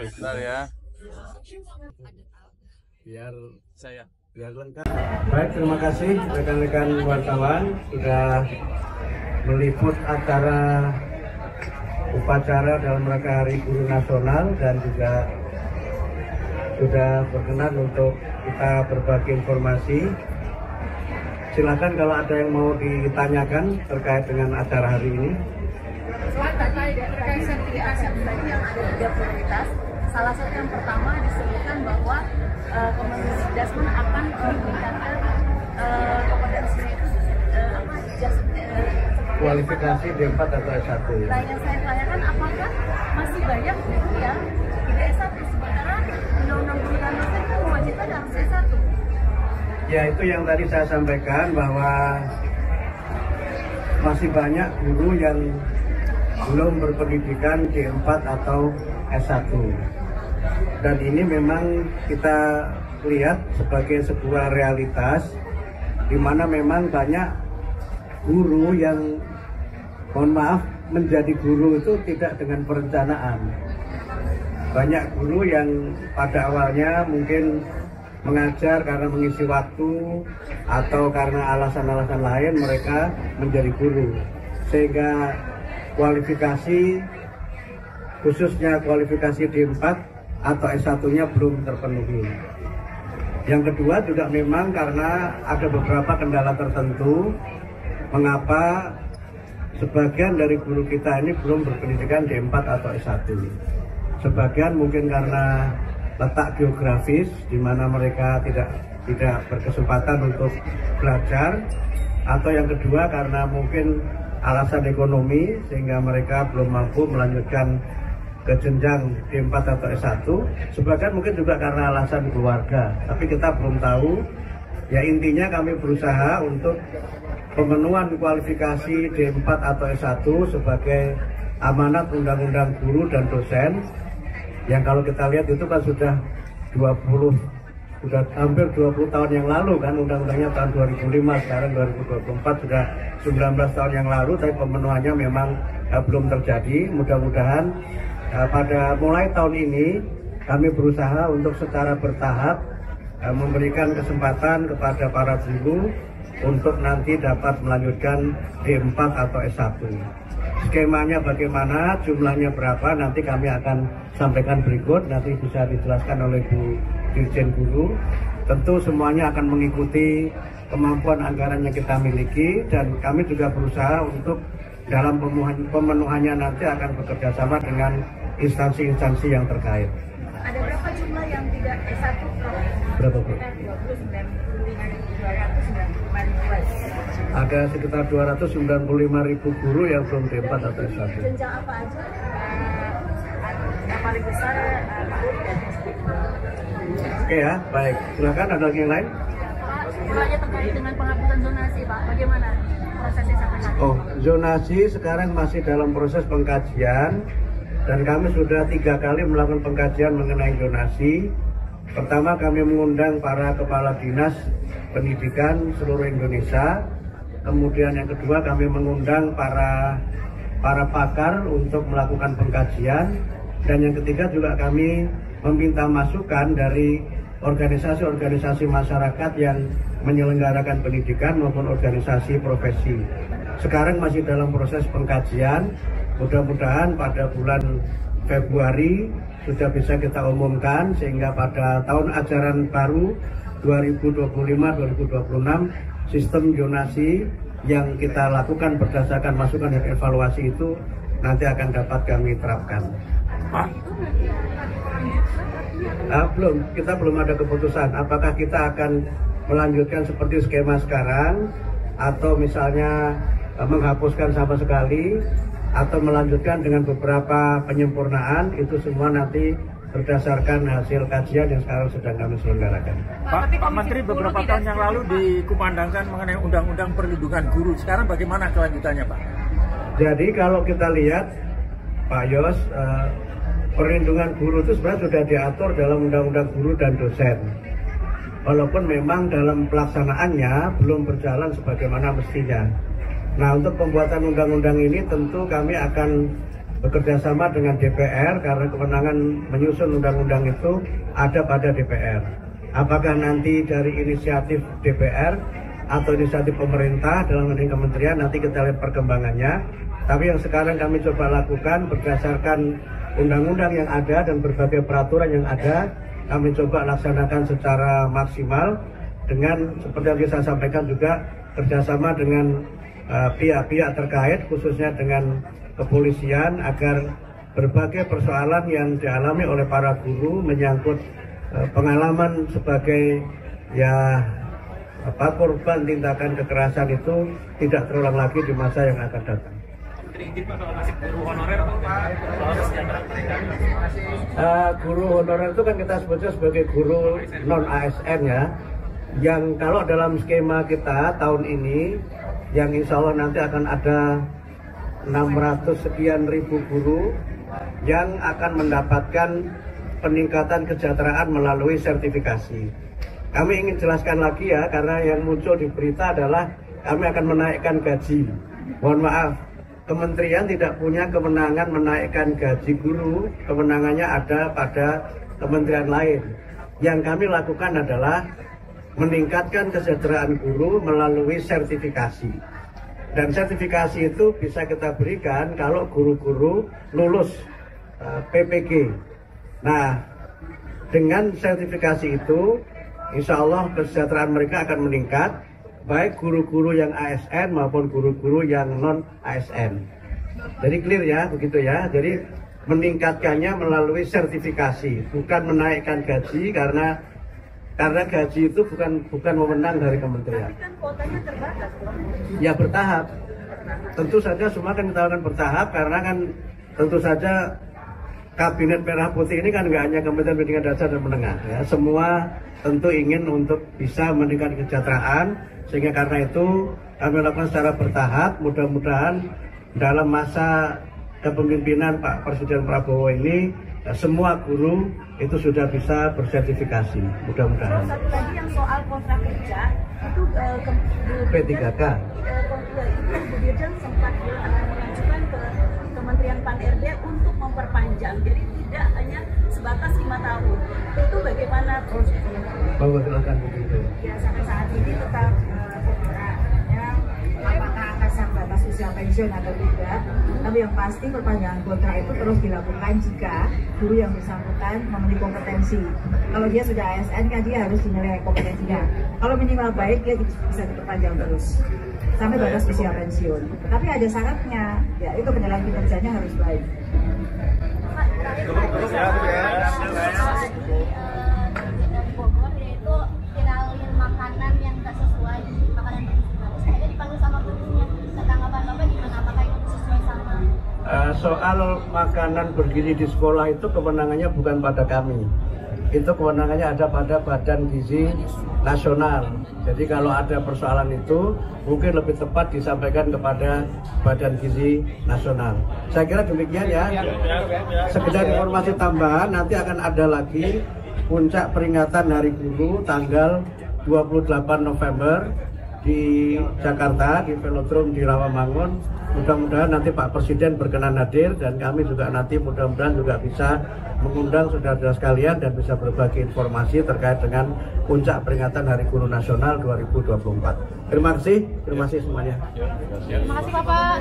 Bentar ya. Biar lengkap. Baik, terima kasih rekan-rekan wartawan sudah meliput acara upacara dalam rangka Hari Guru Nasional dan juga sudah berkenan untuk kita berbagi informasi. Silakan kalau ada yang mau ditanyakan terkait dengan acara hari ini. Terkait sertifikasi tadi yang ada 3 prioritas, salah satu yang pertama disebutkan bahwa Kemendikbud akan meningkatkan kompetensinya itu kualifikasi D4 atau S1. Nah, yang saya tanyakan apakah masih banyak guru yang tidak S1 sementara Undang-Undang Guru dan Dosen itu mewajibkan harus S1. Ya, itu yang tadi saya sampaikan bahwa masih banyak guru yang belum berpendidikan D4 atau S1. Dan ini memang kita lihat sebagai sebuah realitas di mana memang banyak guru yang, mohon maaf, menjadi guru itu tidak dengan perencanaan. Banyak guru yang pada awalnya mungkin mengajar karena mengisi waktu atau karena alasan-alasan lain mereka menjadi guru, sehingga kualifikasi khususnya kualifikasi D4 atau S1-nya belum terpenuhi. Yang kedua juga memang karena ada beberapa kendala tertentu mengapa sebagian dari guru kita ini belum berpendidikan D4 atau S1. Sebagian mungkin karena letak geografis di mana mereka tidak berkesempatan untuk belajar, atau yang kedua karena mungkin alasan ekonomi sehingga mereka belum mampu melanjutkan ke jenjang D4 atau S1. Sebagian mungkin juga karena alasan keluarga, tapi kita belum tahu. Ya, intinya kami berusaha untuk pemenuhan kualifikasi D4 atau S1 sebagai amanat Undang-Undang Guru dan Dosen yang kalau kita lihat itu kan sudah hampir 20 tahun yang lalu kan, undang-undangnya tahun 2005, sekarang 2024 sudah 19 tahun yang lalu, tapi pemenuhannya memang belum terjadi. Mudah-mudahan pada mulai tahun ini kami berusaha untuk secara bertahap memberikan kesempatan kepada para guru untuk nanti dapat melanjutkan D4 atau S1. Skemanya bagaimana, jumlahnya berapa, nanti kami akan sampaikan berikut, nanti bisa dijelaskan oleh Bu Dirjen Guru. Tentu semuanya akan mengikuti kemampuan anggaran yang kita miliki, dan kami juga berusaha untuk dalam pemenuhannya nanti akan bekerja sama dengan instansi-instansi yang terkait. Ada berapa jumlah yang tidak S1? Berapa, Bu? Ada sekitar 295.000 guru yang belum D4 atau S1. Jenjang apa aja? Yang paling besar Oke ya, baik. Silakan, ada lagi yang lain? Pak, jumlahnya terkait dengan penghapusan zonasi, Pak. Bagaimana prosesnya sampai saat ini? Oh, zonasi sekarang masih dalam proses pengkajian, dan kami sudah 3 kali melakukan pengkajian mengenai zonasi. Pertama, kami mengundang para kepala dinas pendidikan seluruh Indonesia. Kemudian yang kedua, kami mengundang para pakar untuk melakukan pengkajian. Dan yang ketiga juga kami meminta masukan dari organisasi-organisasi masyarakat yang menyelenggarakan pendidikan maupun organisasi profesi. Sekarang masih dalam proses pengkajian. Mudah-mudahan pada bulan Februari sudah bisa kita umumkan, sehingga pada tahun ajaran baru 2025-2026 sistem zonasi yang kita lakukan berdasarkan masukan dan evaluasi itu nanti akan dapat kami terapkan. Pak, kita belum ada keputusan apakah kita akan melanjutkan seperti skema sekarang, atau misalnya menghapuskan sama sekali, atau melanjutkan dengan beberapa penyempurnaan. Itu semua nanti berdasarkan hasil kajian yang sekarang sedang kami selenggarakan. Pak Menteri, beberapa tahun yang lalu dikumandangkan mengenai Undang-Undang Perlindungan Guru. Sekarang bagaimana kelanjutannya, Pak? Jadi kalau kita lihat, Pak Yos, perlindungan guru itu sebenarnya sudah diatur dalam Undang-Undang Guru dan Dosen. Walaupun memang dalam pelaksanaannya belum berjalan sebagaimana mestinya. Nah, untuk pembuatan undang-undang ini tentu kami akan bekerja sama dengan DPR karena kewenangan menyusun undang-undang itu ada pada DPR. Apakah nanti dari inisiatif DPR atau inisiatif pemerintah dalam kementerian, nanti kita lihat perkembangannya. Tapi yang sekarang kami coba lakukan berdasarkan undang-undang yang ada dan berbagai peraturan yang ada, kami coba laksanakan secara maksimal dengan seperti yang saya sampaikan juga kerjasama dengan pihak-pihak terkait, khususnya dengan kepolisian, agar berbagai persoalan yang dialami oleh para guru menyangkut pengalaman sebagai korban tindakan kekerasan itu tidak terulang lagi di masa yang akan datang. Guru honorer itu kan kita sebutnya sebagai guru non ASN ya, yang kalau dalam skema kita tahun ini, yang insya Allah nanti akan ada 600 sekian ribu guru yang akan mendapatkan peningkatan kesejahteraan melalui sertifikasi. Kami ingin jelaskan lagi ya, karena yang muncul di berita adalah kami akan menaikkan gaji. Mohon maaf, kementerian tidak punya kewenangan menaikkan gaji guru, kewenangannya ada pada kementerian lain. Yang kami lakukan adalah meningkatkan kesejahteraan guru melalui sertifikasi. Dan sertifikasi itu bisa kita berikan kalau guru-guru lulus PPG. Nah, dengan sertifikasi itu, insya Allah kesejahteraan mereka akan meningkat, baik guru-guru yang ASN maupun guru-guru yang non ASN. Jadi clear ya, begitu ya. Jadi meningkatkannya melalui sertifikasi, bukan menaikkan gaji karena gaji itu bukan wewenang dari kementerian. Tapi kan kuotanya terbatas, Bro. Ya bertahap. Tentu saja semua kan kita akan bertahap, karena kan tentu saja Kabinet Merah Putih ini kan nggak hanya Kementerian Pendidikan Dasar dan Menengah ya, semua tentu ingin untuk bisa meningkatkan kesejahteraan, sehingga karena itu kami lakukan secara bertahap. Mudah-mudahan dalam masa kepemimpinan Pak Presiden Prabowo ini semua guru itu sudah bisa bersertifikasi, mudah-mudahan. Satu lagi yang soal kontrak kerja itu P3K. Bu Dirjen sempat mengajukan ke Kementerian Pan-RB untuk memperpanjang, jadi tidak hanya sebatas 5 tahun. Itu bagaimana prosesnya? Bahwa silakan begitu. Ya, sampai saat ini tetap kontrak. Ya, apakah akan sampai batas usia pensiun atau tidak? Tapi yang pasti perpanjangan kontrak itu terus dilakukan jika guru yang bersangkutan memenuhi kompetensi. Kalau dia sudah ASN kan dia harus dinilai kompetensinya. Kalau minimal baik dia bisa diperpanjang terus sampai batas usia pensiun. Tapi ada syaratnya, ya itu penjalan kinerjanya harus baik. Bogor yaitu viralin makanan yang tak sesuai, makanan yang saya dipanggil sama gurunya. Tanggapan Bapak gimana? Apakah itu sesuai sama? Soal makanan bergizi di sekolah itu kewenangannya bukan pada kami. Itu kewenangannya ada pada Badan Gizi Nasional. Jadi kalau ada persoalan itu mungkin lebih tepat disampaikan kepada Badan Gizi Nasional. Saya kira demikian ya. Sekedar informasi tambahan, nanti akan ada lagi puncak peringatan Hari Guru tanggal 28 November di Jakarta, di Velodrome di Rawamangun. Mudah-mudahan nanti Pak Presiden berkenan hadir, dan kami juga nanti mudah-mudahan juga bisa mengundang saudara-saudara sekalian dan bisa berbagi informasi terkait dengan puncak peringatan Hari Guru Nasional 2024. Terima kasih semuanya. Terima kasih Bapak.